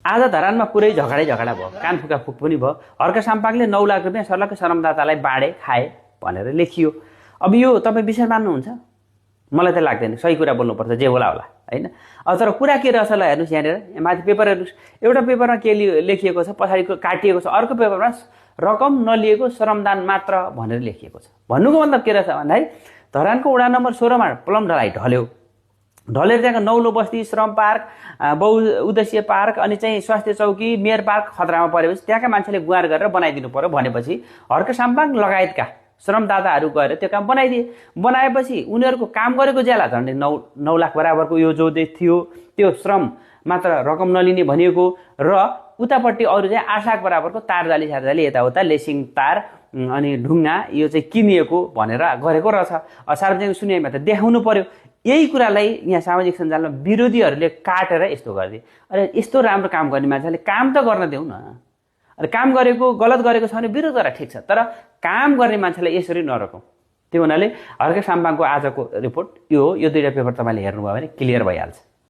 आज धरानमा पुरै झगडा भयो, कान फुका फुक पनि भयो। हर्क साम्पाङले 9 लाख रुपियाँ सर्लक्क श्रमदातालाई बाँडे खाए भनेर लेखियो। अब यो तपाईँ विश्वास मान्नुहुन्छ? मलाई त लाग्दैन। सही कुरा बोल्नुपर्छ, जे होला होला हैन। तर कुरा के रहेछ ल हेर्नुहोस्, यहाँनिर माथि पेपर हेर्नुहोस्। एउटा पेपरमा के लेखिएको छ, पछाडि काटिएको छ। अर्को पेपरमा रकम नलिएको श्रमदान मात्र भनेर लेखिएको छ। भन्नुको मतलब के रहेछ भन्दाखेरि धरानको वडा नम्बर 16 मा प्लम ढलाई ढल्यो। ढलेर त्यहाँको नौलो बस्ती, श्रम पार्क, बहुउद्देश्य पार्क अनि चाहिँ स्वास्थ्य चौकी, मेयर पार्क खतरामा परेपछि त्यहाँका मान्छेले गुहार गरेर बनाइदिनु पर्यो भनेपछि हर्क साम्पाङ लगायतका श्रमदाताहरू गएर त्यो काम बनाइदिए। बनाएपछि उनीहरूको काम गरेको ज्याला झन्डै 9 लाख बराबरको यो जो थियो त्यो श्रम मात्र रकम नलिने भनिएको र उतापट्टि अरू चाहिँ 8 लाख बराबरको तारजाली सारजाली यताउता लेसिङ तार अनि ढुङ्गा यो चाहिँ किनिएको भनेर गरेको रहेछ। सार्वजनिक सुनवाईमा त देखाउनु पर्यो। यही कुरालाई यहाँ सामाजिक सञ्जालमा विरोधीहरूले काटेर यस्तो गरिदिए। अरे यस्तो राम्रो काम गर्ने मान्छेले काम त गर्न देऊ न। अरे काम गरेको गलत गरेको छ भने विरोध गरेर ठिक छ, तर काम गर्ने मान्छेलाई यसरी नरोकौँ। त्यो हुनाले हर्क साम्पाङको आजको रिपोर्ट यो दुईटा पेपर तपाईँले हेर्नुभयो भने क्लियर भइहाल्छ।